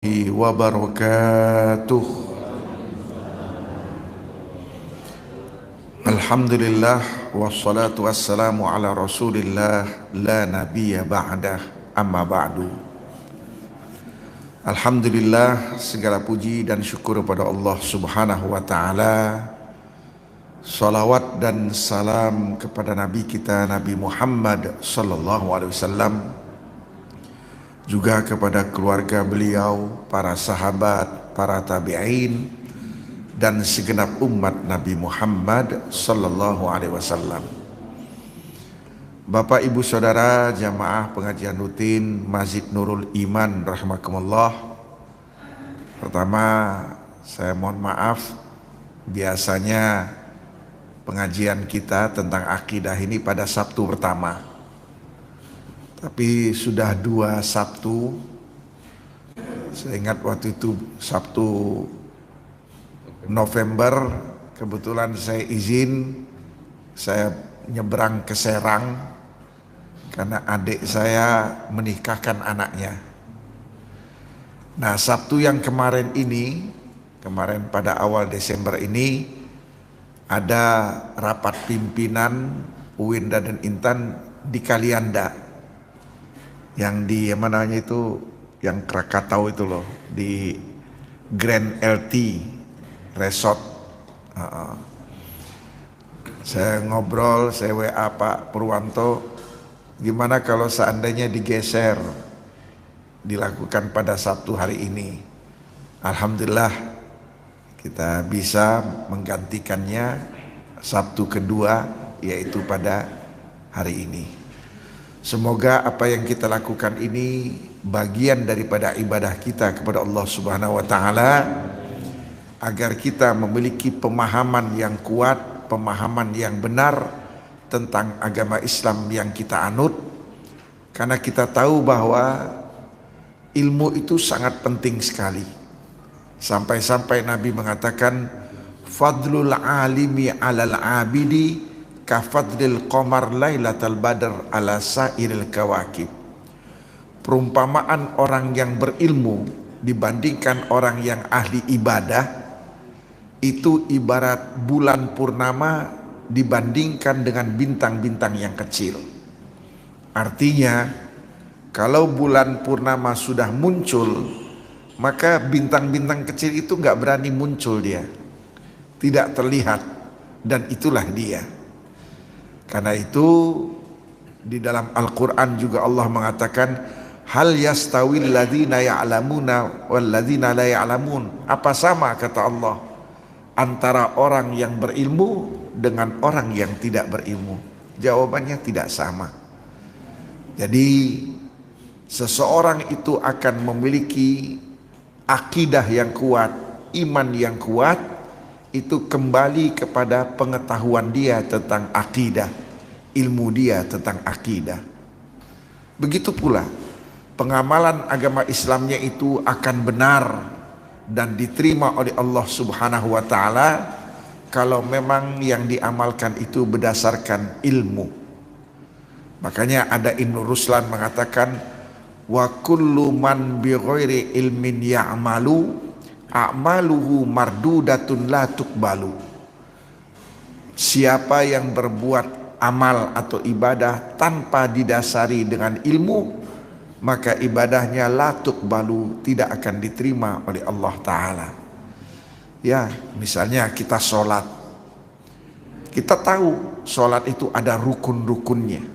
Wabarakatuh. Alhamdulillah wassalatu wassalamu ala Rasulillah la nabiyya ba'dah, amma ba'du. Alhamdulillah, segala puji dan syukur kepada Allah Subhanahu wa taala. Salawat dan salam kepada Nabi kita Nabi Muhammad sallallahu alaihi wasallam, juga kepada keluarga beliau, para sahabat, para tabi'in, dan segenap umat Nabi Muhammad sallallahu alaihi wasallam. Bapak Ibu Saudara jamaah pengajian rutin Masjid Nurul Iman rahimakumullah. Pertama, saya mohon maaf, biasanya pengajian kita tentang akidah ini pada Sabtu pertama. Tapi sudah 2 Sabtu, saya ingat waktu itu Sabtu November, kebetulan saya izin, saya nyebrang ke Serang karena adik saya menikahkan anaknya. Nah, Sabtu yang kemarin pada awal Desember ini, ada rapat pimpinan Uwinda dan Intan di Kalianda. Yang di mananya itu, yang Krakatau itu loh, di Grand LT Resort. Saya ngobrol, saya WA Pak Purwanto, gimana kalau seandainya digeser, dilakukan pada Sabtu hari ini. Alhamdulillah kita bisa menggantikannya Sabtu kedua, yaitu pada hari ini. Semoga apa yang kita lakukan ini bagian daripada ibadah kita kepada Allah Subhanahu wa taala, agar kita memiliki pemahaman yang kuat, pemahaman yang benar tentang agama Islam yang kita anut. Karena kita tahu bahwa ilmu itu sangat penting sekali. Sampai-sampai Nabi mengatakan, fadlul alimi alal abidi kafadlil qamar lailatal badr ala sairil kawakib. Perumpamaan orang yang berilmu dibandingkan orang yang ahli ibadah itu ibarat bulan purnama dibandingkan dengan bintang-bintang yang kecil. Artinya, kalau bulan purnama sudah muncul, maka bintang-bintang kecil itu nggak berani muncul, dia tidak terlihat, dan itulah dia. Karena itu di dalam Al-Quran juga Allah mengatakan, hal yastawil ladzina ya'lamuna wal ladzina la ya'lamun. Apa sama, kata Allah, antara orang yang berilmu dengan orang yang tidak berilmu? Jawabannya tidak sama. Jadi seseorang itu akan memiliki akidah yang kuat, iman yang kuat, itu kembali kepada pengetahuan dia tentang akidah, ilmu dia tentang akidah. Begitu pula pengamalan agama Islamnya itu akan benar dan diterima oleh Allah Subhanahu wa taala kalau memang yang diamalkan itu berdasarkan ilmu. Makanya ada Ibnu Ruslan mengatakan, wa kullu man bi ghairi ilmin ya'malu a'maluhu mardudatun la tuqbalu. Siapa yang berbuat amal atau ibadah tanpa didasari dengan ilmu, maka ibadahnya la tuqbalu, tidak akan diterima oleh Allah Ta'ala. Ya, misalnya kita sholat, kita tahu sholat itu ada rukun-rukunnya,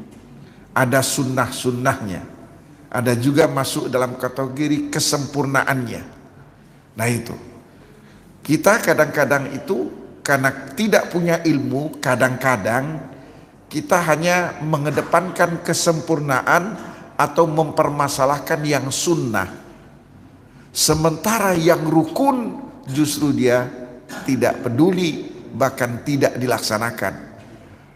ada sunnah-sunnahnya, ada juga masuk dalam kategori kesempurnaannya. Nah itu, kita kadang-kadang itu karena tidak punya ilmu, kadang-kadang kita hanya mengedepankan kesempurnaan atau mempermasalahkan yang sunnah, sementara yang rukun justru dia tidak peduli, bahkan tidak dilaksanakan.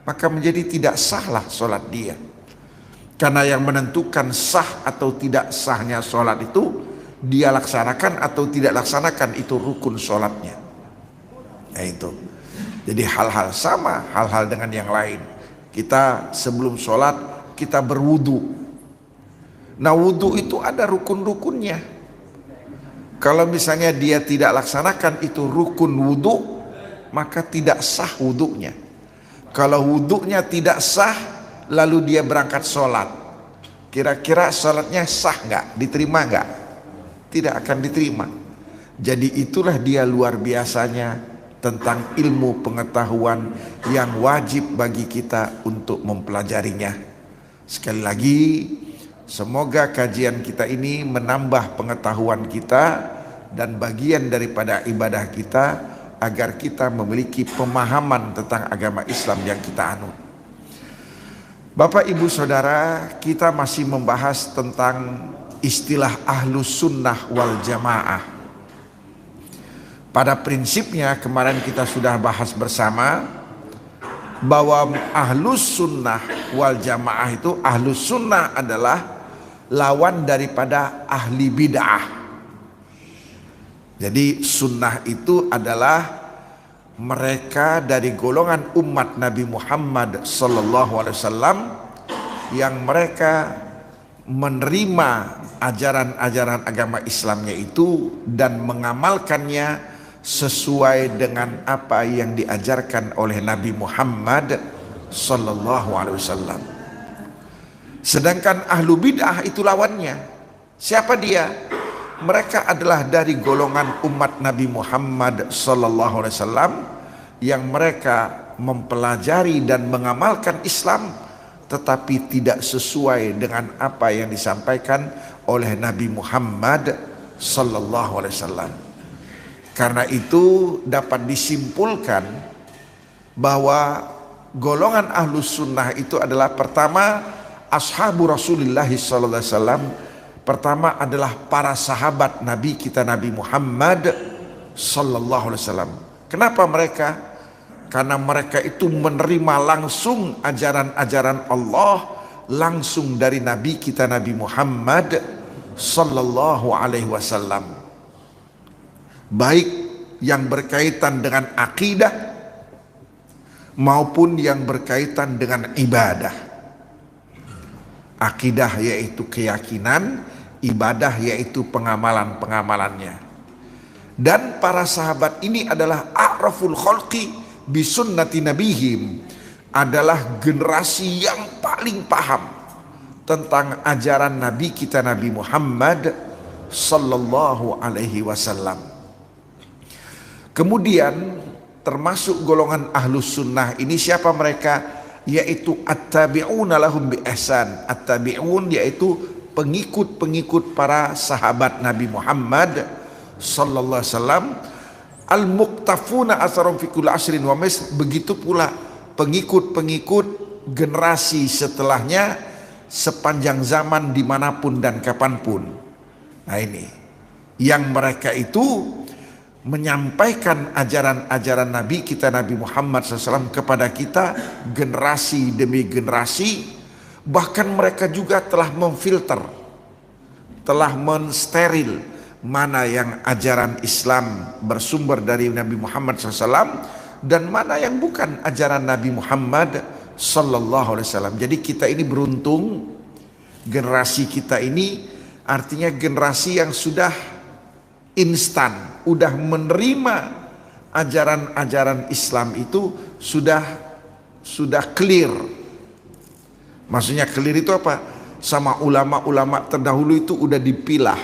Maka menjadi tidak sahlah sholat dia. Karena yang menentukan sah atau tidak sahnya sholat itu dia laksanakan atau tidak laksanakan, itu rukun sholatnya. Nah itu, jadi hal-hal sama, hal-hal dengan yang lain. Kita sebelum sholat kita berwudu. Nah wudu itu ada rukun-rukunnya. Kalau misalnya dia tidak laksanakan itu rukun wudhu, maka tidak sah wudhunya. Kalau wudhunya tidak sah, lalu dia berangkat sholat, kira-kira sholatnya sah nggak? Diterima nggak? Tidak akan diterima. Jadi itulah dia luar biasanya tentang ilmu pengetahuan yang wajib bagi kita untuk mempelajarinya. Sekali lagi, semoga kajian kita ini menambah pengetahuan kita dan bagian daripada ibadah kita, agar kita memiliki pemahaman tentang agama Islam yang kita anut. Bapak Ibu Saudara, kita masih membahas tentang istilah Ahlus Sunnah wal Jamaah. Pada prinsipnya kemarin kita sudah bahas bersama bahwa Ahlus Sunnah wal Jamaah itu, Ahlus Sunnah adalah lawan daripada ahli bid'ah. Jadi sunnah itu adalah mereka dari golongan umat Nabi Muhammad SAW yang mereka menerima ajaran-ajaran agama Islamnya itu dan mengamalkannya sesuai dengan apa yang diajarkan oleh Nabi Muhammad SAW. Sedangkan ahlu bid'ah itu lawannya. Siapa dia? Mereka adalah dari golongan umat Nabi Muhammad SAW yang mereka mempelajari dan mengamalkan Islam tetapi tidak sesuai dengan apa yang disampaikan oleh Nabi Muhammad SAW. Karena itu dapat disimpulkan bahwa golongan ahlus sunnah itu adalah pertama ashabu Rasulullah SAW. Pertama adalah para sahabat Nabi kita Nabi Muhammad SAW. Kenapa mereka? Karena mereka itu menerima langsung ajaran-ajaran Allah langsung dari Nabi kita Nabi Muhammad SAW. Baik yang berkaitan dengan akidah maupun yang berkaitan dengan ibadah. Akidah yaitu keyakinan, ibadah yaitu pengamalan-pengamalannya. Dan para sahabat ini adalah a'raful khalqi bisunnati nabihim, adalah generasi yang paling paham tentang ajaran Nabi kita Nabi Muhammad sallallahu alaihi wasallam. Kemudian termasuk golongan ahlus sunnah ini siapa mereka? Yaitu at-tabi'una lahum bi ihsan. At-tabi'un yaitu pengikut-pengikut para sahabat Nabi Muhammad sallallahu alaihi wasallam, al-muqtafuna atharum fi kulli asrin wa mis. Begitu pula pengikut-pengikut generasi setelahnya sepanjang zaman dimanapun dan kapanpun. Nah ini yang mereka itu menyampaikan ajaran-ajaran Nabi kita Nabi Muhammad SAW kepada kita generasi demi generasi. Bahkan mereka juga telah memfilter, telah mensteril mana yang ajaran Islam bersumber dari Nabi Muhammad SAW dan mana yang bukan ajaran Nabi Muhammad SAW. Jadi kita ini beruntung, generasi kita ini artinya generasi yang sudah instan, udah menerima ajaran-ajaran Islam itu sudah clear. Maksudnya clear itu apa? Sama ulama-ulama terdahulu itu udah dipilah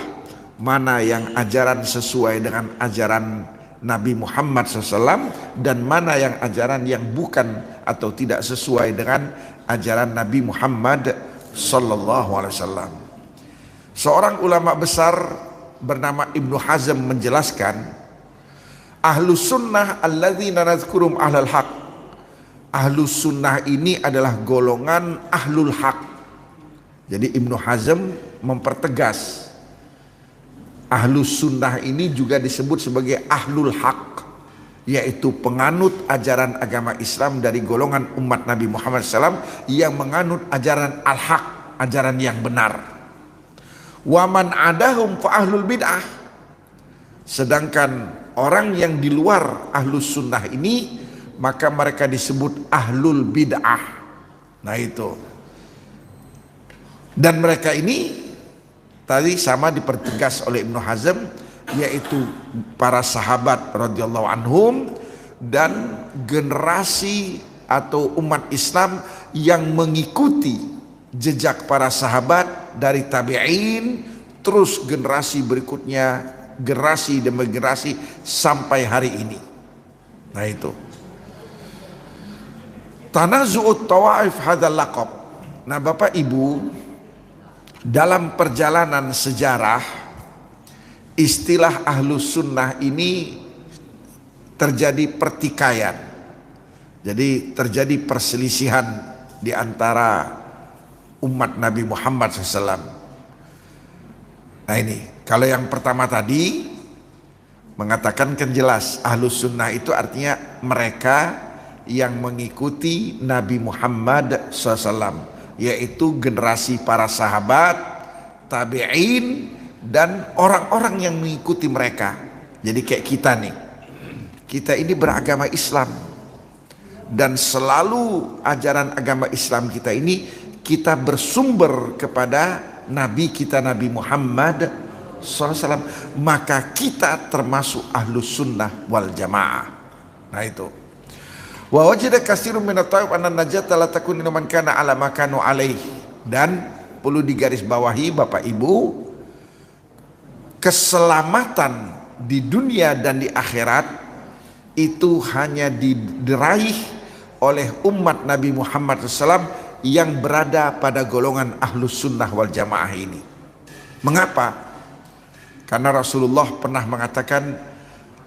mana yang ajaran sesuai dengan ajaran Nabi Muhammad SAW dan mana yang ajaran yang bukan atau tidak sesuai dengan ajaran Nabi Muhammad SAW. Seorang ulama besar bernama Ibnu Hazm menjelaskan, Ahlus Sunnah alladzina nadhkurum ahlal haq. Ahlus Sunnah ini adalah golongan ahlul haq. Jadi Ibnu Hazm mempertegas Ahlus Sunnah ini juga disebut sebagai ahlul haq, yaitu penganut ajaran agama Islam dari golongan umat Nabi Muhammad SAW yang menganut ajaran al-haq, ajaran yang benar. Waman adahum fa ahlul bid'ah. Sedangkan orang yang di luar ahlus sunnah ini maka mereka disebut ahlul bid'ah. Nah itu. Dan mereka ini tadi sama dipertegas oleh Ibnu Hazm, yaitu para sahabat radhiyallahu anhum dan generasi atau umat Islam yang mengikuti jejak para sahabat dari tabi'in, terus generasi berikutnya, generasi demi generasi sampai hari ini. Nah itu tanazu'ut tawaif hadzal laqab. Nah Bapak Ibu, dalam perjalanan sejarah istilah ahlus sunnah ini terjadi pertikaian. Jadi terjadi perselisihan di antara umat Nabi Muhammad SAW. Nah ini, kalau yang pertama tadi mengatakan kan jelas ahlus sunnah itu artinya mereka yang mengikuti Nabi Muhammad SAW, yaitu generasi para sahabat, tabi'in, dan orang-orang yang mengikuti mereka. Jadi kayak kita nih, kita ini beragama Islam, dan selalu ajaran agama Islam kita ini kita bersumber kepada Nabi kita Nabi Muhammad SAW, maka kita termasuk ahlus sunnah wal jamaah. Nah itu. Wa wajada katsirun minat taib anna najata la takun liman kana ala ma kanu alaih. Dan perlu digarisbawahi Bapak Ibu, keselamatan di dunia dan di akhirat itu hanya diraih oleh umat Nabi Muhammad SAW yang berada pada golongan ahlus sunnah wal jamaah ini. Mengapa? Karena Rasulullah pernah mengatakan,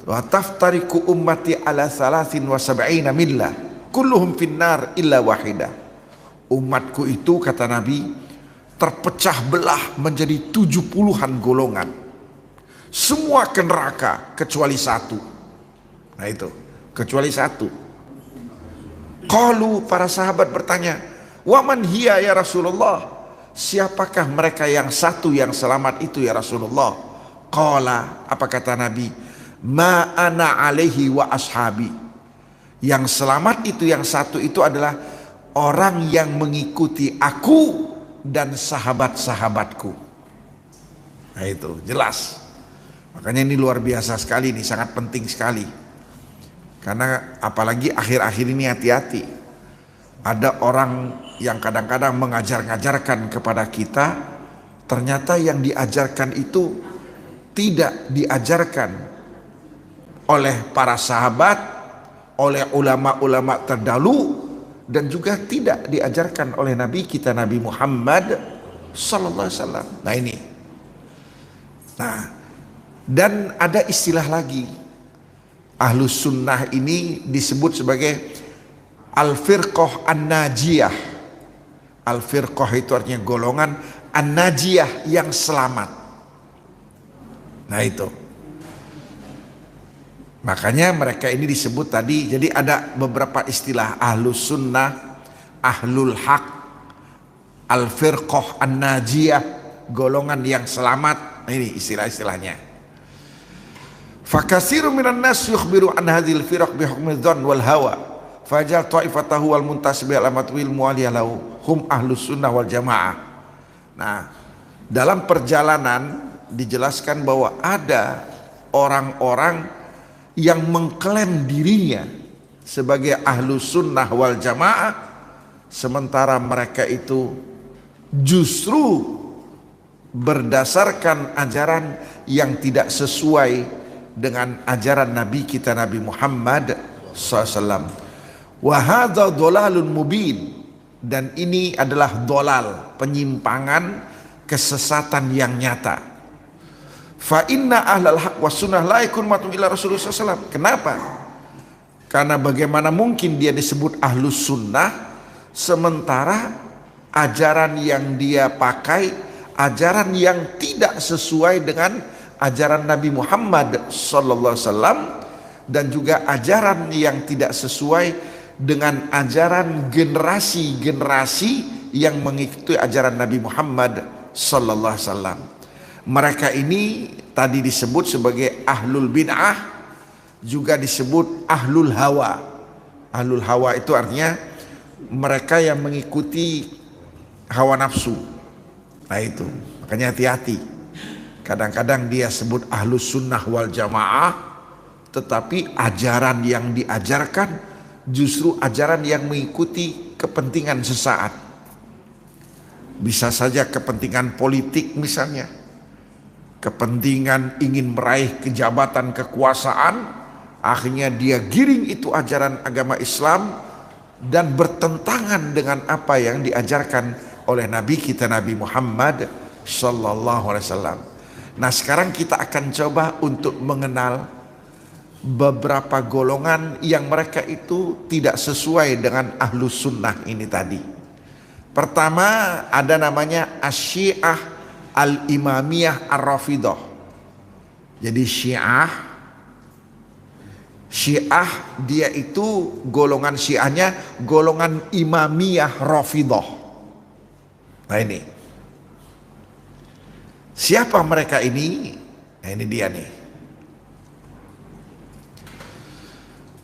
wa taftariku ummati ala 73 millah kulluhum finnar illa wahidah. Umatku itu, kata Nabi, terpecah belah menjadi 70-an golongan, semua ke neraka kecuali satu. Nah itu, kecuali satu. Qalu, para sahabat bertanya, wa man hiya ya Rasulullah, siapakah mereka yang satu yang selamat itu ya Rasulullah? Qala, apa kata Nabi? Ma ana alaihi wa ashabi. Yang selamat itu, yang satu itu adalah orang yang mengikuti aku dan sahabat-sahabatku. Nah itu jelas. Makanya ini luar biasa sekali, ini sangat penting sekali. Karena apalagi akhir-akhir ini hati-hati. Ada orang yang kadang-kadang mengajar-ngajarkan kepada kita, ternyata yang diajarkan itu tidak diajarkan oleh para sahabat, oleh ulama-ulama terdahulu, dan juga tidak diajarkan oleh Nabi kita Nabi Muhammad sallallahu alaihi wasallam. Nah ini. Nah, dan ada istilah lagi. Ahlus sunnah ini disebut sebagai al-firqah an-najiyah. Al-firqah itu artinya golongan, an-najiyah yang selamat. Nah itu. Makanya mereka ini disebut tadi, jadi ada beberapa istilah: ahlus sunnah, ahlul haq, al-firqah an-najiyah, golongan yang selamat. Nah, ini istilah-istilahnya. Fakasiru minan nas yukhbiru an hadhil firaq bi hukmi dzann wal hawa fajal ta'ifatahu wal muntasib al amatwil mualiyalahu hum ahlus sunnah wal jamaah. Nah, dalam perjalanan dijelaskan bahwa ada orang-orang yang mengklaim dirinya sebagai ahlus sunnah wal jamaah, sementara mereka itu justru berdasarkan ajaran yang tidak sesuai dengan ajaran Nabi kita Nabi Muhammad SAW. Wa hadza dhalalun mubin, dan ini adalah dolal, penyimpangan, kesesatan yang nyata. Fa inna ahlal haq was sunnah la yakun matum ila Rasulullah SAW. Kenapa? Karena bagaimana mungkin dia disebut ahlus sunnah sementara ajaran yang dia pakai ajaran yang tidak sesuai dengan ajaran Nabi Muhammad sallallahu alaihi wasallam, dan juga ajaran yang tidak sesuai dengan ajaran generasi-generasi yang mengikuti ajaran Nabi Muhammad sallallahu alaihi wasallam. Mereka ini tadi disebut sebagai ahlul bid'ah, juga disebut ahlul hawa. Ahlul hawa itu artinya mereka yang mengikuti hawa nafsu. Nah itu, makanya hati-hati. Kadang-kadang dia sebut ahlus sunnah wal jamaah, tetapi ajaran yang diajarkan justru ajaran yang mengikuti kepentingan sesaat. Bisa saja kepentingan politik misalnya, kepentingan ingin meraih kejabatan kekuasaan, akhirnya dia giring itu ajaran agama Islam dan bertentangan dengan apa yang diajarkan oleh Nabi kita Nabi Muhammad sallallahu alaihi wasallam. Nah, sekarang kita akan coba untuk mengenal beberapa golongan yang mereka itu tidak sesuai dengan ahlus sunnah ini tadi. Pertama ada namanya Asy-Syiah Al-Imamiyah Ar-Rafidah. Jadi Syiah dia itu golongan Syiahnya golongan Imamiyah Rafidah. Nah ini siapa mereka ini? Nah ini dia nih.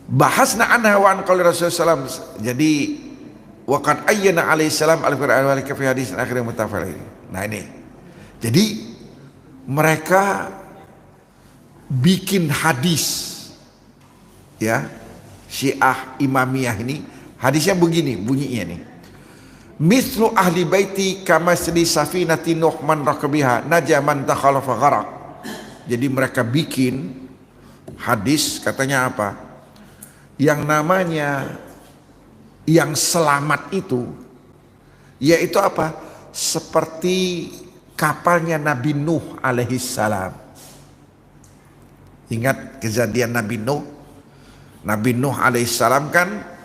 Bahasna anha wa an qauli Rasulullah SAW. Jadi waqad ayyana alaihi salam al-Qur'an wa fi hadis akhir mutafal. Nah ini. Jadi mereka bikin hadis, ya, Syiah Imamiyah ini hadisnya begini bunyinya nih. Mislu ahli baiti kamasli safinati Nuh man rakabiha naja man dakhala fa gharaq. Jadi mereka bikin hadis katanya apa? Yang namanya yang selamat itu yaitu apa? Seperti kapalnya Nabi Nuh alaihi salam. Ingat kejadian Nabi Nuh? Nabi Nuh alaihi salam kan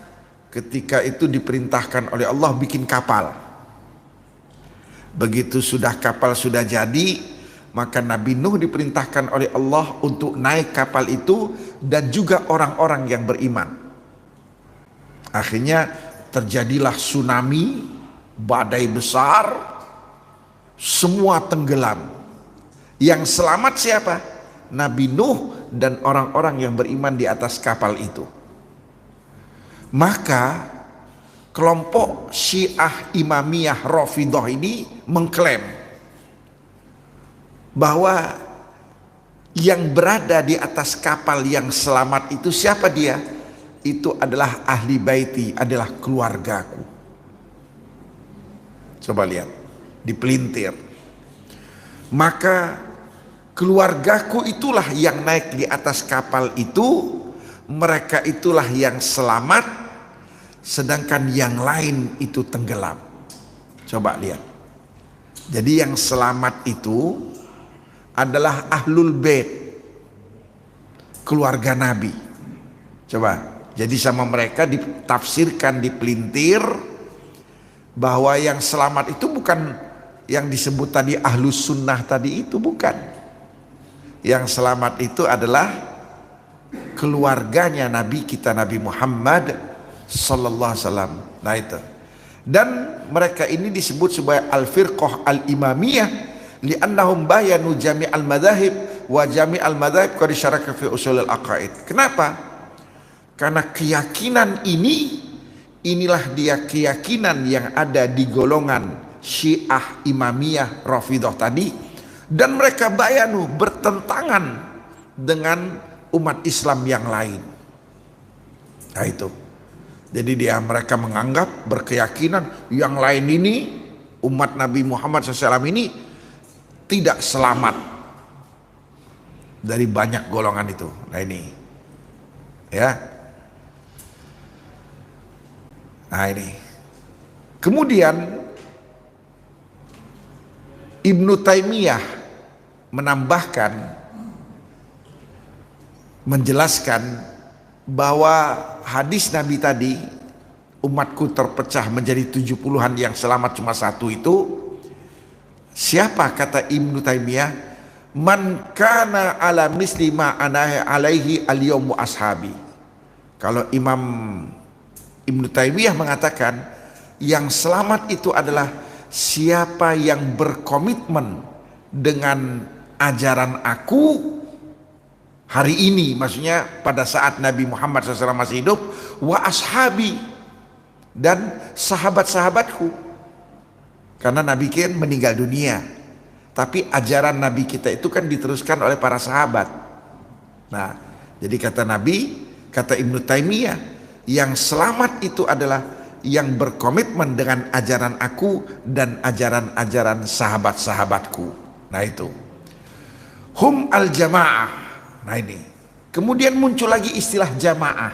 ketika itu diperintahkan oleh Allah bikin kapal. Begitu sudah kapal sudah jadi, maka Nabi Nuh diperintahkan oleh Allah untuk naik kapal itu dan juga orang-orang yang beriman. Akhirnya terjadilah tsunami, badai besar, semua tenggelam. Yang selamat siapa? Nabi Nuh dan orang-orang yang beriman di atas kapal itu. Maka kelompok Syiah Imamiyah Rafidah ini mengklaim bahwa yang berada di atas kapal yang selamat itu siapa dia? Itu adalah ahli baiti, adalah keluargaku. Coba lihat, dipelintir. Maka keluargaku itulah yang naik di atas kapal itu, mereka itulah yang selamat, sedangkan yang lain itu tenggelam. Coba lihat. Jadi yang selamat itu adalah ahlul bait, keluarga Nabi. Coba, jadi sama mereka ditafsirkan, dipelintir bahwa yang selamat itu bukan yang disebut tadi ahlus sunnah tadi itu, bukan. Yang selamat itu adalah keluarganya Nabi kita Nabi Muhammad sallallahu alaihi wasallam. Nah itu. Dan mereka ini disebut sebagai al-firqah al-imamiyah li'annahum bayanu jami' al-madhahib wa jami' al-madhahib qad syaraka fi usul al-aqaid. Kenapa? Karena keyakinan inilah dia keyakinan yang ada di golongan Syiah Imamiyah Rafidah tadi, dan mereka bayanu bertentangan dengan umat Islam yang lain. Nah itu. Jadi mereka menganggap, berkeyakinan yang lain ini, umat Nabi Muhammad SAW ini tidak selamat dari banyak golongan itu. Nah ini, ya. Nah ini. Kemudian Ibnu Taimiyah menambahkan, menjelaskan bahwa hadis Nabi tadi, umatku terpecah menjadi 70-an yang selamat cuma satu itu, siapa kata Ibnu Taimiyah? Man kana ala misli ma ana alaihi al-yawmu ashabi. Kalau Imam Ibnu Taimiyah mengatakan yang selamat itu adalah siapa yang berkomitmen dengan ajaran aku hari ini, maksudnya pada saat Nabi Muhammad SAW masih hidup, wa ashabi, dan sahabat-sahabatku, karena Nabi kan meninggal dunia. Tapi ajaran Nabi kita itu kan diteruskan oleh para sahabat. Nah, jadi kata Nabi, kata Ibnu Taimiyah, yang selamat itu adalah yang berkomitmen dengan ajaran aku dan ajaran-ajaran sahabat-sahabatku. Nah itu. Hum al-jamaah. Nah ini. Kemudian muncul lagi istilah jamaah.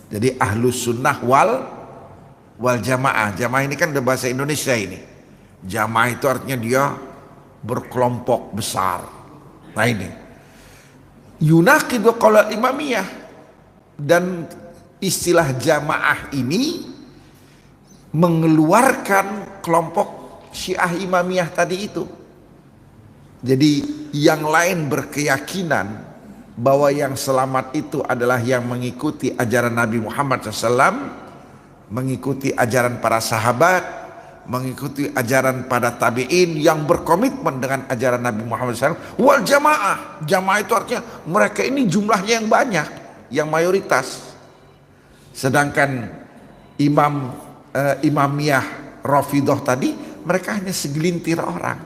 Jadi ahlus sunnah wal jamaah. Jamaah ini kan udah bahasa Indonesia ini. Jamaah itu artinya dia berkelompok besar. Nah ini. Yunaqidu qaulal imamiyah. Dan istilah jamaah ini mengeluarkan kelompok Syiah Imamiyah tadi itu. Jadi yang lain berkeyakinan bahwa yang selamat itu adalah yang mengikuti ajaran Nabi Muhammad SAW, mengikuti ajaran para sahabat, mengikuti ajaran para tabi'in yang berkomitmen dengan ajaran Nabi Muhammad SAW. Wal jamaah, jamaah itu artinya mereka ini jumlahnya yang banyak, yang mayoritas. Sedangkan Imamiyah Rafidah tadi mereka hanya segelintir orang.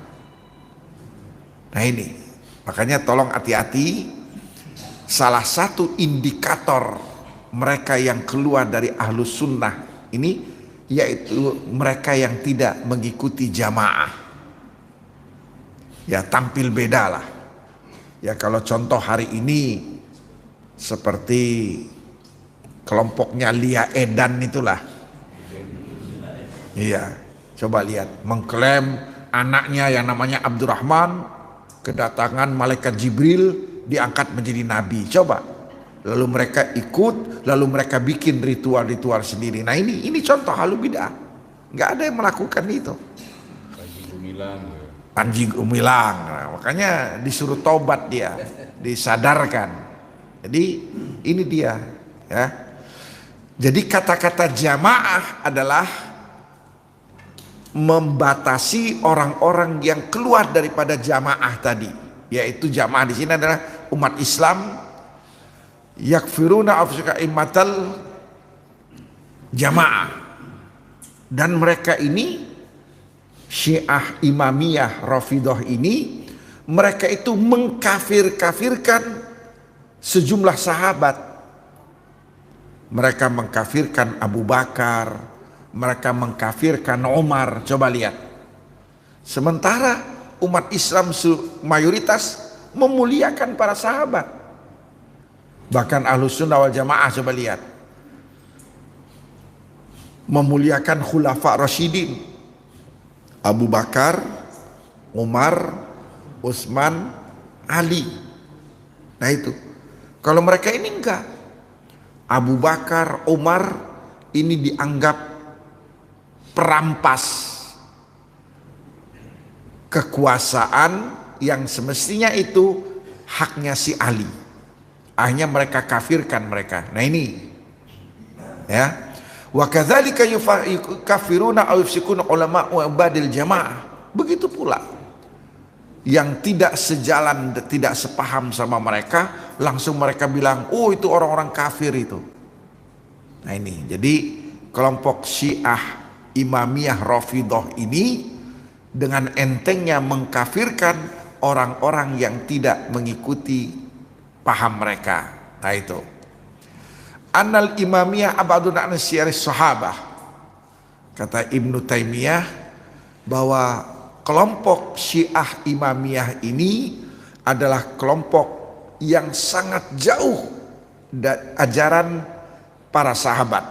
Nah ini, makanya tolong hati-hati. Salah satu indikator mereka yang keluar dari ahlus sunnah ini yaitu mereka yang tidak mengikuti jamaah. Ya tampil beda lah. Ya kalau contoh hari ini seperti kelompoknya Lia Edan itulah. Iya, coba lihat, mengklaim anaknya yang namanya Abdurrahman kedatangan malaikat Jibril diangkat menjadi nabi. Coba. Lalu mereka ikut, lalu mereka bikin ritual-ritual sendiri. Nah ini contoh halu bidah. Nggak ada yang melakukan itu. Panji Gumilang. Nah, makanya disuruh taubat dia, disadarkan. Jadi ini dia, ya. Jadi kata-kata jamaah adalah membatasi orang-orang yang keluar daripada jamaah tadi, yaitu jamaah di sini adalah umat Islam yakfiruna afsaqaimatal jamaah, dan mereka ini Syiah Imamiyah Rafidah ini mereka itu mengkafir-kafirkan sejumlah sahabat. Mereka mengkafirkan Abu Bakar, mereka mengkafirkan Umar. Coba lihat. Sementara umat Islam mayoritas memuliakan para sahabat. Bahkan Ahlus Sunnah wal Jamaah, coba lihat, memuliakan Khulafa Rasyidin, Abu Bakar, Umar, Utsman, Ali. Nah itu. Kalau mereka ini enggak. Abu Bakar, Umar ini dianggap perampas kekuasaan yang semestinya itu haknya si Ali. Akhirnya mereka kafirkan mereka. Nah ini, ya. Wa kadzalika yukafiruna aw yufsikuna ulama wa badil jamaah. Begitu pula yang tidak sejalan, tidak sepaham sama mereka, langsung mereka bilang, oh itu orang-orang kafir itu. Nah ini, jadi kelompok Syiah Imamiyah Rafidah ini dengan entengnya mengkafirkan orang-orang yang tidak mengikuti paham mereka. Nah itu. Annal Imamiyah abadun an syiaris sahabah. Kata Ibnu Taimiyah bahwa kelompok Syiah Imamiyah ini adalah kelompok yang sangat jauh dari ajaran para sahabat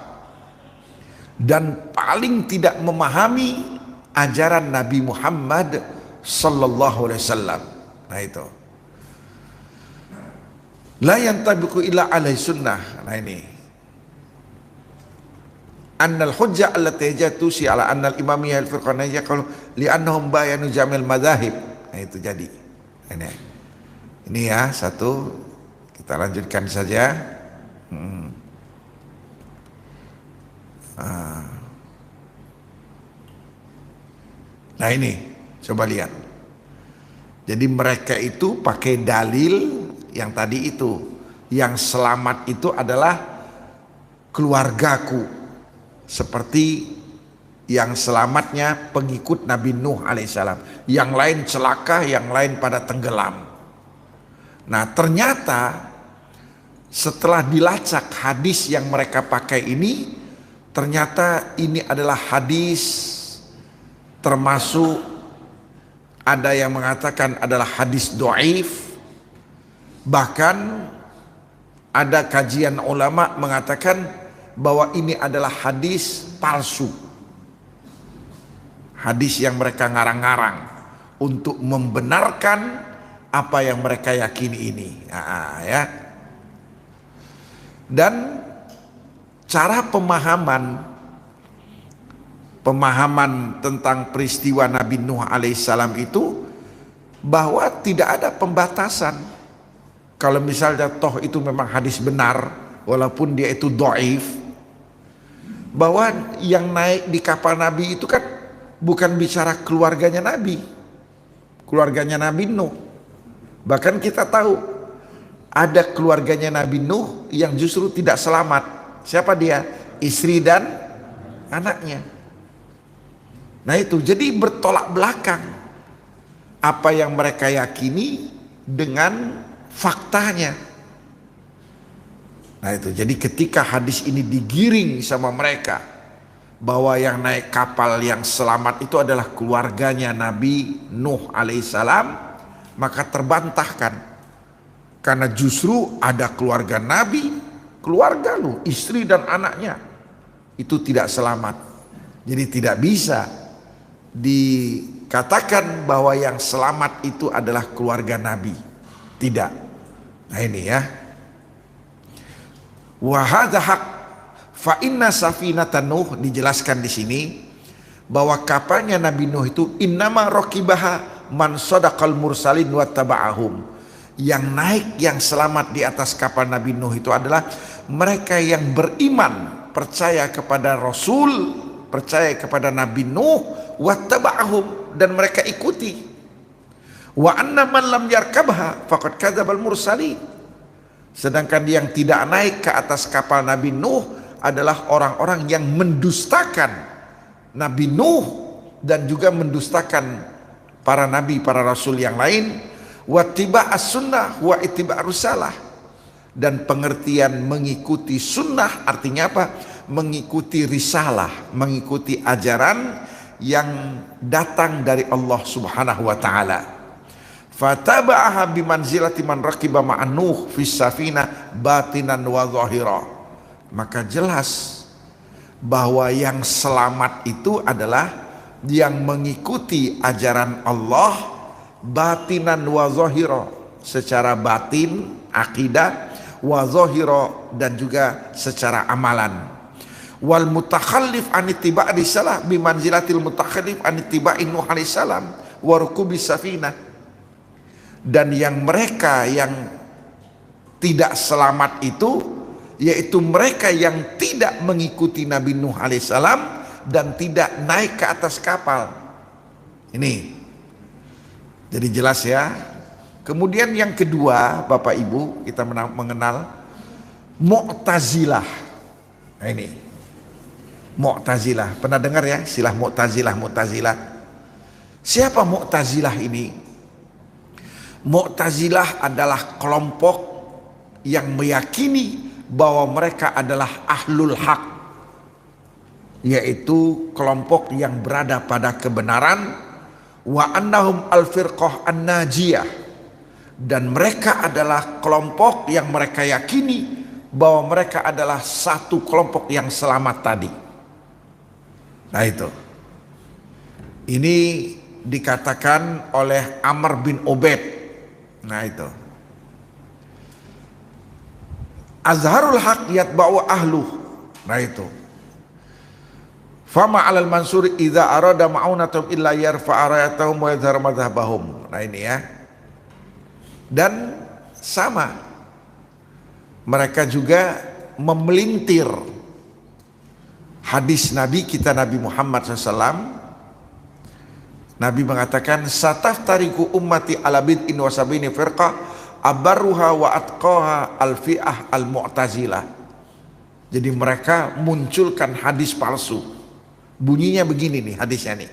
dan paling tidak memahami ajaran Nabi Muhammad sallallahu alaihi wasallam. Nah itu. La yantabiqu illa alaihi sunnah. Nah ini. Annal hujjah allati jatusi ala annal imamiyah al-firqaniyah qalu li'annahum bayanu jamil madzahib. Nah itu jadi. Ini ya satu, kita lanjutkan saja. Nah ini coba lihat. Jadi mereka itu pakai dalil yang tadi itu, yang selamat itu adalah keluargaku, seperti Yang selamatnya pengikut Nabi Nuh alaihissalam. Yang lain celaka, yang lain pada tenggelam. Nah ternyata setelah dilacak hadis yang mereka pakai ini, ternyata ini adalah hadis termasuk ada yang mengatakan adalah hadis dhaif. Bahkan ada kajian ulama mengatakan bahwa ini adalah hadis palsu. Hadis yang mereka ngarang-ngarang untuk membenarkan apa yang mereka yakini ini. Ya. Dan cara pemahaman tentang peristiwa Nabi Nuh alaihissalam itu bahwa tidak ada pembatasan. Kalau misalnya toh itu memang hadis benar walaupun dia itu dhaif, bahwa yang naik di kapal Nabi itu kan bukan bicara keluarganya Nabi, keluarganya Nabi Nuh. Bahkan kita tahu ada keluarganya Nabi Nuh yang justru tidak selamat. Siapa dia? Istri dan anaknya. Nah itu, jadi bertolak belakang apa yang mereka yakini dengan faktanya. Nah itu, jadi ketika hadis ini digiring sama mereka bahwa yang naik kapal yang selamat itu adalah keluarganya Nabi Nuh alaihissalam, maka terbantahkan. Karena justru ada keluarga Nabi, keluarga lu, istri dan anaknya itu tidak selamat. Jadi tidak bisa dikatakan bahwa yang selamat itu adalah keluarga Nabi. Tidak. Nah ini ya. Wa hadza haq fa inna safinatan Nuh, dijelaskan di sini bahwa kapalnya Nabi Nuh itu innama raqibaha man sadaqal mursalin wa taba'ahum. Yang naik, yang selamat di atas kapal Nabi Nuh itu adalah mereka yang beriman, percaya kepada Rasul, percaya kepada Nabi Nuh, wattaba'ahum, dan mereka ikuti. Wa anna man lam yarkabha faqad kadzdzabal mursalin. Sedangkan yang tidak naik ke atas kapal Nabi Nuh adalah orang-orang yang mendustakan Nabi Nuh dan juga mendustakan para nabi, para rasul yang lain. Wattiba as-sunnah wa ittiba rusalah, dan pengertian mengikuti sunnah artinya apa? Mengikuti risalah, mengikuti ajaran yang datang dari Allah Subhanahu wa taala. Fataba'aha bimanzilati man raqiba ma'an Nuh fis safinah batinan wa zahira. Maka jelas bahwa yang selamat itu adalah yang mengikuti ajaran Allah batinan wa zahira, secara batin akidah, wa zahira, dan juga secara amalan. Wal mutakhallif an ittiba' risalah bimanzilatil mutakhallif an ittiba'i Nuh alaihi salam wa rukubi safinah. Dan yang mereka yang tidak selamat itu yaitu mereka yang tidak mengikuti Nabi Nuh alaihi salam dan tidak naik ke atas kapal. Ini jadi jelas ya. Kemudian yang kedua, Bapak Ibu, kita mengenal Mu'tazilah. Nah ini Mu'tazilah, pernah dengar ya istilah Mu'tazilah? Mu'tazilah, siapa Mu'tazilah ini? Mu'tazilah adalah kelompok yang meyakini bahwa mereka adalah ahlul haq, yaitu kelompok yang berada pada kebenaran. Wa annahum al-firqah an-najiyah, dan mereka adalah kelompok yang mereka yakini bahwa mereka adalah satu kelompok yang selamat tadi. Nah itu, ini dikatakan oleh Amr bin Ubaid. Nah itu, azharul haq yatba'u ahluh. Nah itu, fama alal mansur idza arada ma'unatum illa yarfa'a rayatahum wa yadhhar madhhabahum. Nah ini ya. Dan sama, mereka juga memelintir hadis Nabi kita, Nabi Muhammad SAW. Nabi mengatakan sataftariku ummati ala bid'in wa sabini firqah abarruha wa atqaha al-fi'ah al-mu'tazilah. Jadi mereka munculkan hadis palsu Bunyinya begini nih hadisnya nih.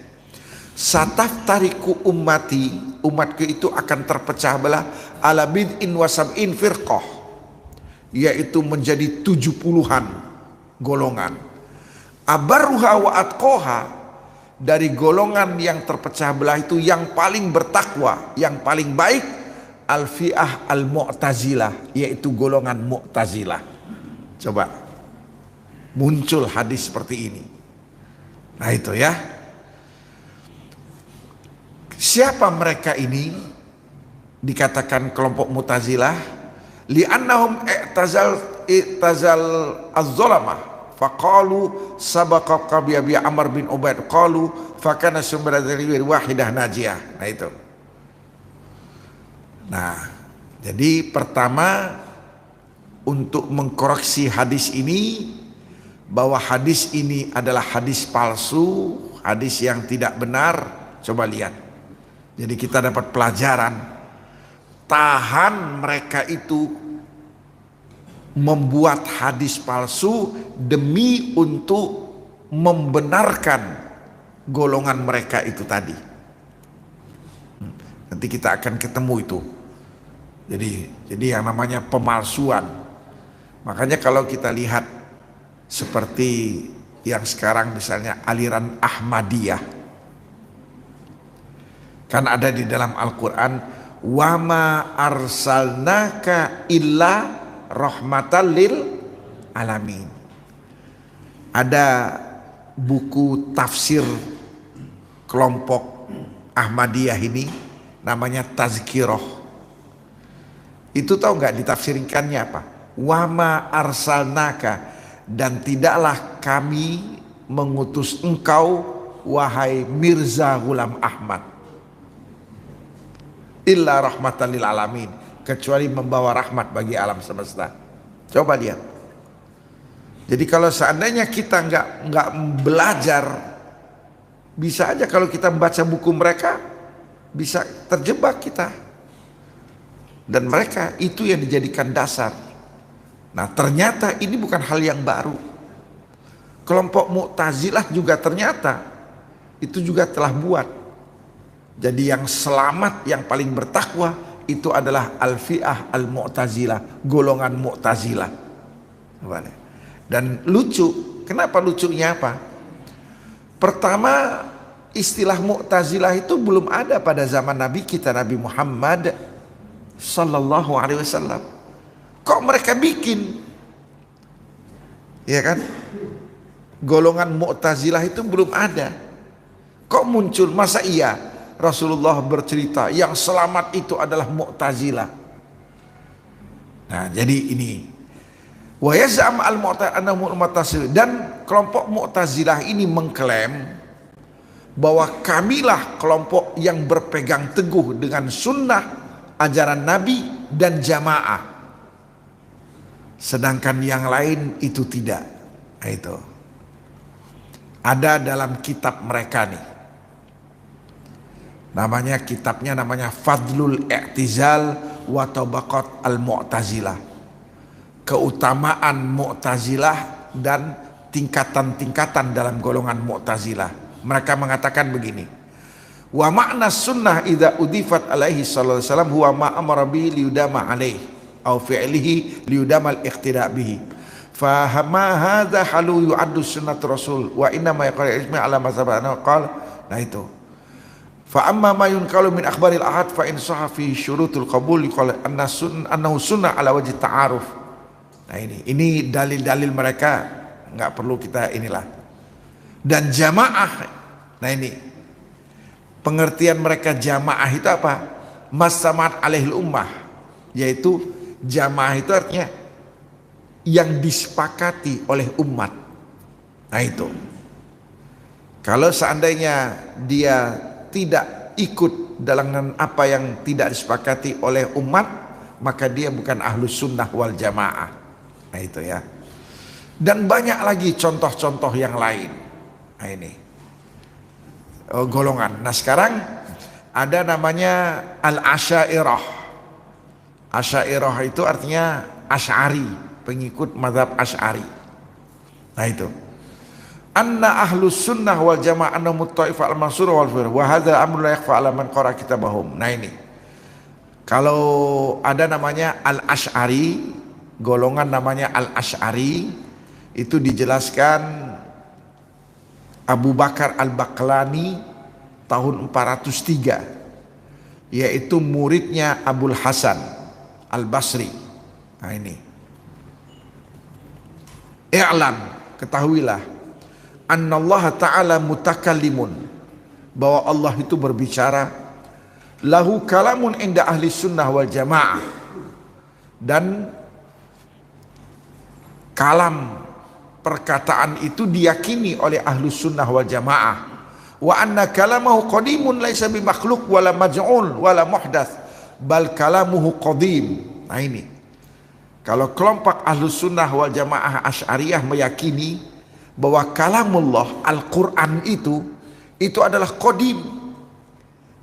Sataftariku ummati, umatku itu akan terpecah belah ala bid'in wa sab'in firqah, yaitu menjadi 70-an golongan. Abarruha wa atqaha, dari golongan yang terpecah belah itu yang paling bertakwa, yang paling baik, al-fi'ah al-mu'tazilah, yaitu golongan mu'tazilah. Coba muncul hadis seperti ini. Nah itu ya. Siapa mereka ini? Dikatakan kelompok Mu'tazilah, li'annahum i'tazal az-zalamah faqalu sabaqaka bi Amr bin Ubaid qalu fakana sumra dari wahidah najiyah. Nah itu. Nah, jadi pertama untuk mengkoreksi hadis ini, bahwa hadis ini adalah hadis palsu, hadis yang tidak benar. Coba lihat. Jadi kita dapat pelajaran, tahan mereka itu membuat hadis palsu demi untuk membenarkan golongan mereka itu tadi. Nanti kita akan ketemu itu. Jadi yang namanya pemalsuan. Makanya kalau kita lihat seperti yang sekarang misalnya aliran Ahmadiyah, kan ada di dalam Al-Quran, wa ma arsalnaka illa rahmatan lil alamin. Ada buku tafsir kelompok Ahmadiyah ini namanya Tazkirah. Itu tahu nggak ditafsirkannya apa? Wa ma arsalnaka, dan tidaklah kami mengutus engkau wahai Mirza Ghulam Ahmad illa rahmatan lil alamin, kecuali membawa rahmat bagi alam semesta. Coba lihat. Jadi kalau seandainya kita nggak belajar, bisa aja kalau kita membaca buku mereka bisa terjebak kita. Dan mereka itu yang dijadikan dasar. Nah ternyata ini bukan hal yang baru. Kelompok Mu'tazilah juga ternyata itu juga telah buat. Jadi yang selamat, yang paling bertakwa itu adalah al-fi'ah al-mu'tazilah, golongan mu'tazilah. Dan lucu, kenapa lucunya apa? Pertama, istilah mu'tazilah itu belum ada pada zaman Nabi kita, Nabi Muhammad sallallahu alaihi wasallam. Kok mereka bikin? Ya kan? Golongan mu'tazilah itu belum ada. Kok muncul? Masa iya Rasulullah bercerita yang selamat itu adalah Mu'tazilah. Nah, jadi ini wa yaz'am al-mu'tazilah, dan kelompok Mu'tazilah ini mengklaim bahwa kamilah kelompok yang berpegang teguh dengan sunnah ajaran Nabi dan jamaah, sedangkan yang lain itu tidak. Nah, itu ada dalam kitab mereka nih. Namanya kitabnya namanya Fadlul I'tizal wa Tabaqat al-Mu'tazilah. Keutamaan Mu'tazilah dan tingkatan-tingkatan dalam golongan Mu'tazilah. Mereka mengatakan begini. Wa ma'na sunnah idza udifat alaihi sallallahu alaihi wasallam huwa ma amara bi liyudama alaihi au fi'lihi liyudama al-iqtida bihi. Fa ma hadza halu yu'addu sunnat rasul wa inna ma yaqulu ismi ala mazhabana qala. Nah itu. Fa amma ma yunqalu min akhbaril ahad fa in sahha fi syurutul qabul qala annahu sunnah ala wajhi ta'aruf. Nah ini dalil-dalil mereka, nggak perlu kita inilah. Dan jamaah, nah ini pengertian mereka jamaah itu apa? Masamat alaihil ummah, yaitu jamaah itu artinya yang disepakati oleh umat. Nah itu, kalau seandainya dia tidak ikut dalam apa yang tidak disepakati oleh umat, maka dia bukan ahlus sunnah wal jamaah. Nah itu ya. Dan banyak lagi contoh-contoh yang lain. Nah ini golongan. Nah sekarang ada namanya al-asyairah. Asyairah itu artinya Asy'ari, pengikut mazhab Asy'ari. Nah itu anna ahlus sunnah wal jamaah annahum at-taifah al-mansur wal fir wa hadza amrun la yakhfa 'ala man qara kitabahum. Nah ini, kalau ada namanya Al-Asy'ari, golongan namanya Al-Asy'ari, itu dijelaskan Abu Bakar Al-Baqlani tahun 403, yaitu muridnya Abul Hasan Al-Basri. Nah ini, i'lam, ketahuilah, annallaha ta'ala mutakallimun, bahwa Allah itu berbicara, lahu kalamun inda ahli sunnah wal jamaah, dan kalam, perkataan itu diyakini oleh ahli sunnah wal jamaah. Wa anna kalamahu qadimun laisa bimakhluk wala maj'ul wala muhdats bal kalamuhu qadim. Nah ini, kalau kelompok ahli sunnah wal jamaah Asy'ariyah meyakini bahwa kalamullah Al-Quran itu adalah qadim,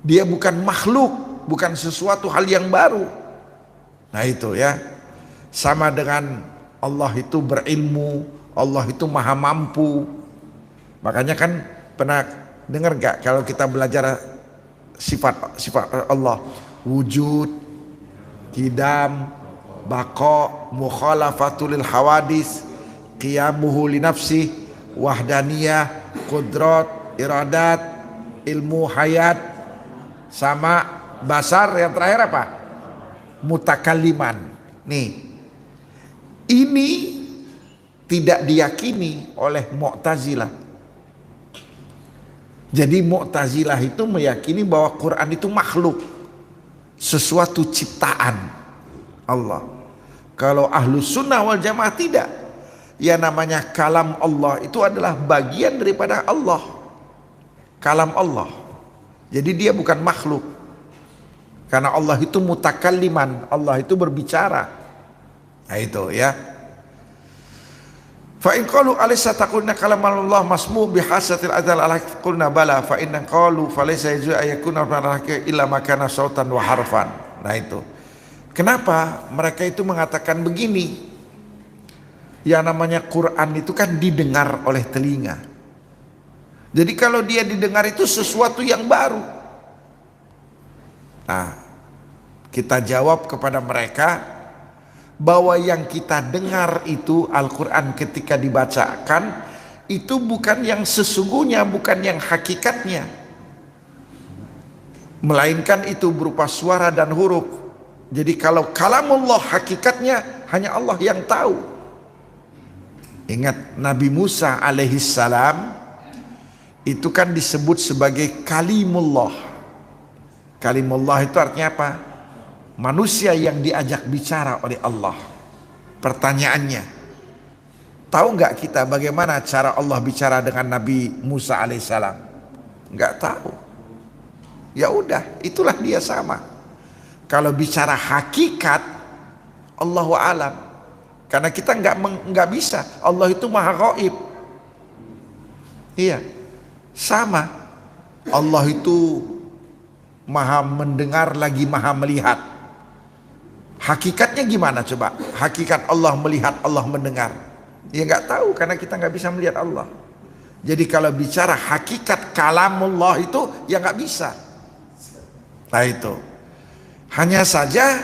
dia bukan makhluk, bukan sesuatu hal yang baru. Nah itu ya, sama dengan Allah itu berilmu, Allah itu maha mampu. Makanya kan pernah dengar gak kalau kita belajar sifat Allah, wujud, qidam, baqa, mukhalafatul hawadis, qiyamuhu li nafsih, wahdaniyah, qudrat, iradat, ilmu hayat, sama basar, yang terakhir apa? Mutakalliman. Nih, ini tidak diyakini oleh Mu'tazilah. Jadi Mu'tazilah itu meyakini bahwa Quran itu makhluk, sesuatu ciptaan Allah. Kalau Ahlus Sunnah wal Jamaah tidak, ya namanya kalam Allah itu adalah bagian daripada Allah, kalam Allah. Jadi dia bukan makhluk, karena Allah itu mutakalliman, Allah itu berbicara. Nah itu ya. Fa in qalu alaysa taqulna kalamullah masmu bihasatil adzal ala qulna bala fa in qalu falaysa yaju ayakuna illa makana sautan wa harfan. Nah itu, kenapa mereka itu mengatakan begini? Yang namanya Quran itu kan didengar oleh telinga. Jadi kalau dia didengar itu sesuatu yang baru. Nah, kita jawab kepada mereka bahwa yang kita dengar itu Al-Quran ketika dibacakan itu bukan yang sesungguhnya, bukan yang hakikatnya, melainkan itu berupa suara dan huruf. Jadi kalau kalamullah hakikatnya hanya Allah yang tahu. Ingat Nabi Musa alaihissalam itu kan disebut sebagai kalimullah. Kalimullah itu artinya apa? Manusia yang diajak bicara oleh Allah. Pertanyaannya, tahu nggak kita bagaimana cara Allah bicara dengan Nabi Musa alaihissalam? Nggak tahu. Ya udah, itulah dia sama. Kalau bicara hakikat, Allahu a'lam. Karena kita nggak bisa. Allah itu maha ghaib. Iya, sama. Allah itu maha mendengar lagi maha melihat. Hakikatnya gimana coba? Hakikat Allah melihat, Allah mendengar. Ya nggak tahu karena kita nggak bisa melihat Allah. Jadi kalau bicara hakikat kalamullah itu ya nggak bisa. Nah itu. Hanya saja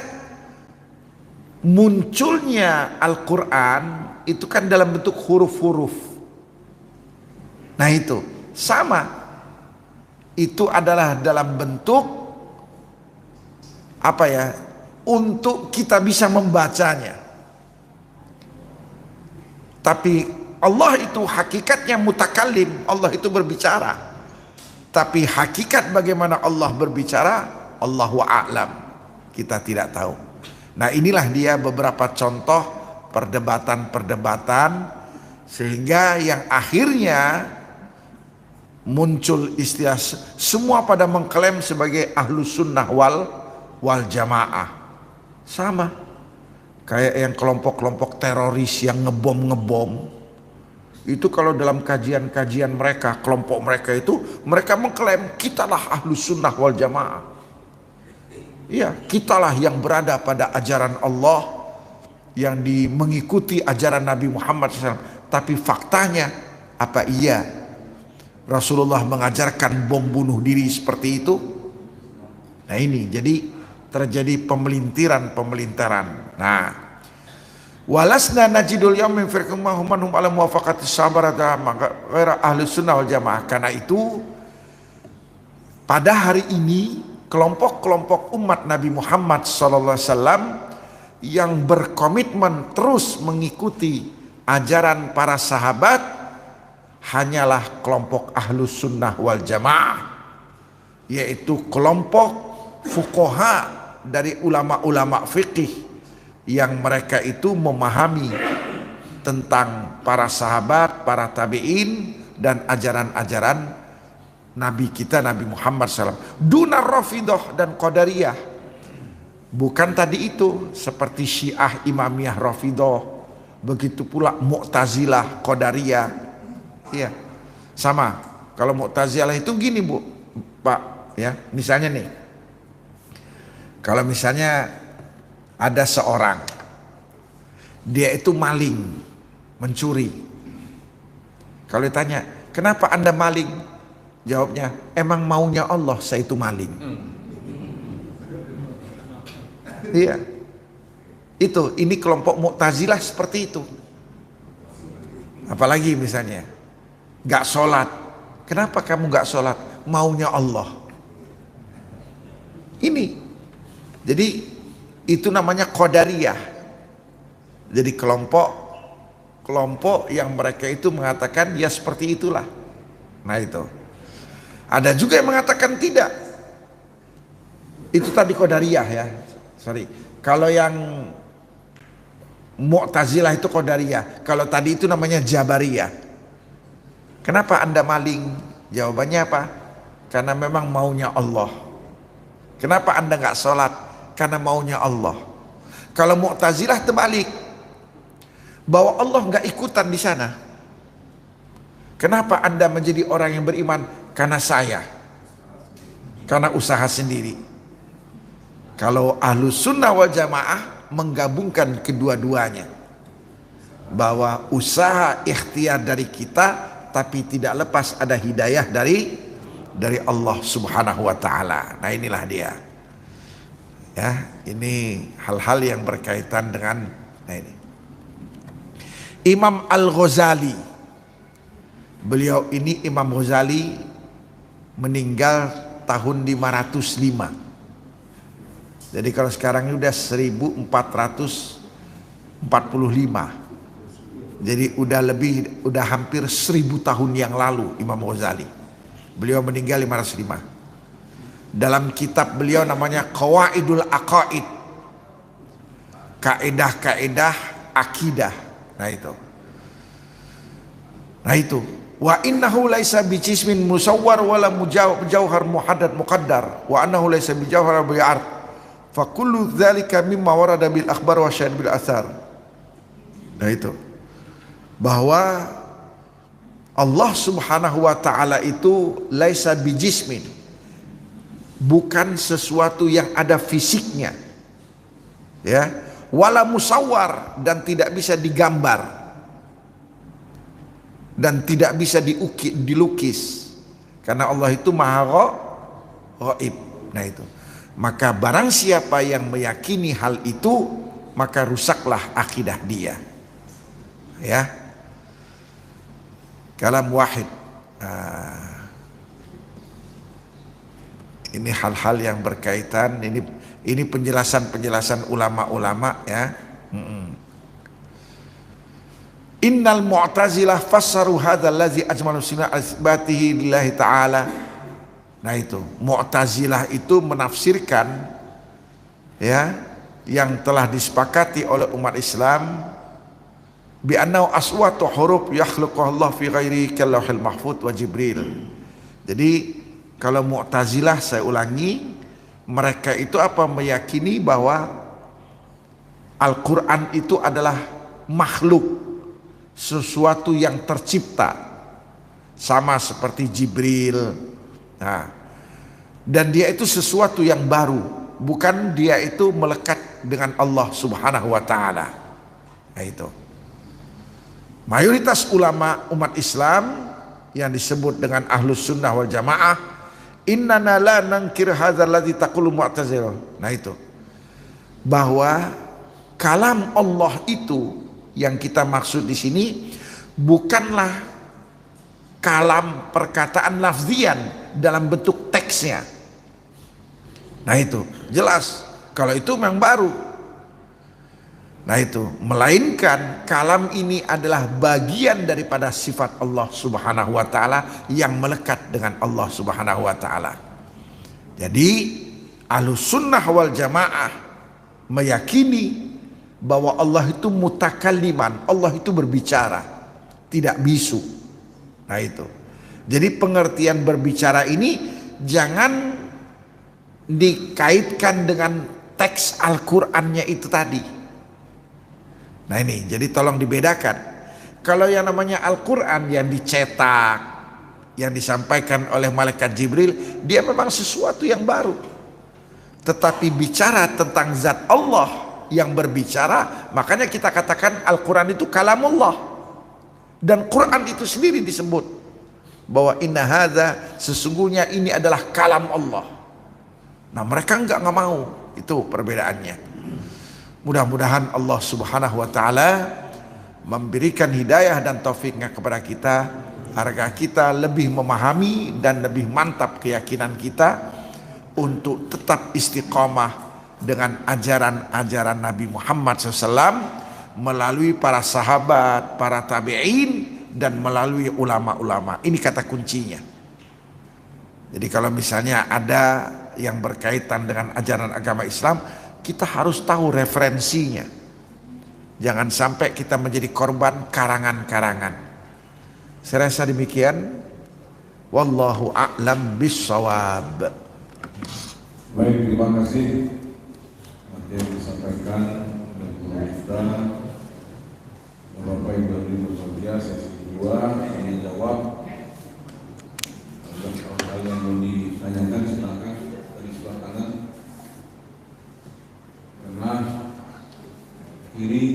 munculnya Al-Quran itu kan dalam bentuk huruf-huruf. Nah itu sama. Itu adalah dalam bentuk apa ya? Untuk kita bisa membacanya. Tapi Allah itu hakikatnya mutakallim, Allah itu berbicara. Tapi hakikat bagaimana Allah berbicara, Allahu a'lam, kita tidak tahu. Nah inilah dia beberapa contoh perdebatan-perdebatan sehingga yang akhirnya muncul istilah semua pada mengklaim sebagai ahlus sunnah wal jamaah. Sama kayak yang kelompok-kelompok teroris yang ngebom itu, kalau dalam kajian-kajian mereka, kelompok mereka itu, mereka mengklaim kitalah ahlus sunnah wal jamaah. Iya, kitalah yang berada pada ajaran Allah, yang mengikuti ajaran Nabi Muhammad SAW. Tapi faktanya Apa iya Rasulullah mengajarkan bom bunuh diri seperti itu? Nah ini jadi terjadi pemelintiran. Nah, walasna najidul yaum min firqum manhum ala muwafaqati sabarata maka ghaira ahli sunnah wal jamaah. Karena itu pada hari ini kelompok-kelompok umat Nabi Muhammad SAW yang berkomitmen terus mengikuti ajaran para sahabat hanyalah kelompok ahlus sunnah wal jamaah, yaitu kelompok fuqaha dari ulama-ulama fikih yang mereka itu memahami tentang para sahabat, para tabi'in dan ajaran-ajaran Nabi kita Nabi Muhammad SAW. Dunar Rafidah dan Qadariyah. Bukan tadi itu seperti Syiah, Imamiyah, Rafidah, begitu pula Mu'tazilah, Qadariyah. Iya, sama. Kalau Mu'tazilah itu gini Bu, Pak, ya. Misalnya nih, kalau misalnya ada seorang, dia itu maling, mencuri. Kalau ditanya, kenapa Anda maling? Jawabnya, emang maunya Allah saya itu maling. Iya, ini kelompok Mu'tazilah seperti itu. Apalagi misalnya gak sholat, kenapa kamu gak sholat? Maunya Allah. Ini, jadi itu namanya Qadariyah. Jadi kelompok yang mereka itu mengatakan ya seperti itulah. Nah itu. Ada juga yang mengatakan tidak. Itu tadi Qadariyah ya. Sorry, kalau yang Mu'tazilah itu Qadariyah. Kalau tadi itu namanya Jabariyah. Kenapa Anda maling? Jawabannya apa? Karena memang maunya Allah. Kenapa Anda nggak sholat? Karena maunya Allah. Kalau Mu'tazilah terbalik, bahwa Allah nggak ikutan di sana. Kenapa Anda menjadi orang yang beriman? Karena saya. Karena usaha sendiri. Kalau Ahlus Sunnah wal Jamaah menggabungkan kedua-duanya, bahwa usaha ikhtiar dari kita, tapi tidak lepas ada hidayah dari Allah Subhanahu wa taala. Nah, inilah dia. Ya, ini hal-hal yang berkaitan dengan ini. Imam Al-Ghazali. Beliau ini Imam Ghazali meninggal tahun 505. Jadi kalau sekarang ini udah 1445. Jadi udah hampir 1000 tahun yang lalu Imam Ghazali. Beliau meninggal 505. Dalam kitab beliau namanya Qawaidul Aqaid. Kaedah-kaedah akidah. Nah itu. Wa innahu laisa bijismin musawwar wala mujawhar muhaddad muqaddar wa annahu laisa bijawhar bi'ard. Fakullu dzalika mimma warada bil akhbar wa syahid bil athar. Nah itu, bahwa Allah Subhanahu wa taala itu laisa bijismin, bukan sesuatu yang ada fisiknya, ya, wala musawwar, dan tidak bisa digambar dan tidak bisa dilukis, karena Allah itu maha ghaib. Nah itu, maka barang siapa yang meyakini hal itu, maka rusaklah akidah dia. Ya, kalam wahid. Ini hal-hal yang berkaitan. Ini penjelasan ulama-ulama ya. Innal Mu'tazilah fassaru hadzal ladzi ajmalu sina asbatihi lillahi ta'ala. Nah itu, Mu'tazilah itu menafsirkan ya yang telah disepakati oleh umat Islam bi annahu aswatu huruf yakhluquha Allah fi ghairi kalauhil mahfuz wa Jibril. Jadi kalau Mu'tazilah, saya ulangi, mereka itu apa? Meyakini bahwa Al-Quran itu adalah makhluk, sesuatu yang tercipta, sama seperti Jibril. Nah, dan dia itu sesuatu yang baru, bukan dia itu melekat dengan Allah Subhanahu wa taala. Nah itu. Mayoritas ulama umat Islam yang disebut dengan ahlus sunnah wal jamaah, innana la nankir hadzal ladzi taqulu mu'tazilah. Nah itu, bahwa kalam Allah itu yang kita maksud di sini bukanlah kalam perkataan lafzian dalam bentuk teksnya. Nah itu jelas, kalau itu memang baru. Nah itu, melainkan kalam ini adalah bagian daripada sifat Allah subhanahu wa ta'ala yang melekat dengan Allah subhanahu wa ta'ala. Jadi Ahlus sunnah wal jamaah meyakini bahwa Allah itu mutakalliman, Allah itu berbicara, tidak bisu. Nah itu, jadi pengertian berbicara ini jangan dikaitkan dengan teks Al-Qur'annya itu tadi. Nah ini, jadi tolong dibedakan. Kalau yang namanya Al-Quran yang dicetak, yang disampaikan oleh malaikat Jibril, dia memang sesuatu yang baru. Tetapi bicara tentang zat Allah yang berbicara, makanya kita katakan Al-Quran itu kalamullah. Dan Quran itu sendiri disebut bahwa inna hadza, sesungguhnya ini adalah kalam Allah. Nah mereka nggak mau, itu perbedaannya. Mudah-mudahan Allah subhanahu wa ta'ala memberikan hidayah dan taufiknya kepada kita, agar kita lebih memahami dan lebih mantap keyakinan kita untuk tetap istiqamah dengan ajaran-ajaran Nabi Muhammad SAW melalui para sahabat, para tabi'in, dan melalui ulama-ulama. Ini kata kuncinya. Jadi kalau misalnya ada yang berkaitan dengan ajaran agama Islam, kita harus tahu referensinya. Jangan sampai kita menjadi korban karangan-karangan. Saya rasa demikian. Wallahu a'lam bissawab. Baik, terima kasih yang disampaikan oleh guru kita. Bapak Ibu yang berbahagia, sesi kedua ini jawab. Ada hal yang mau ditanyakan, silakan dari sebelah kanan. Karena kiri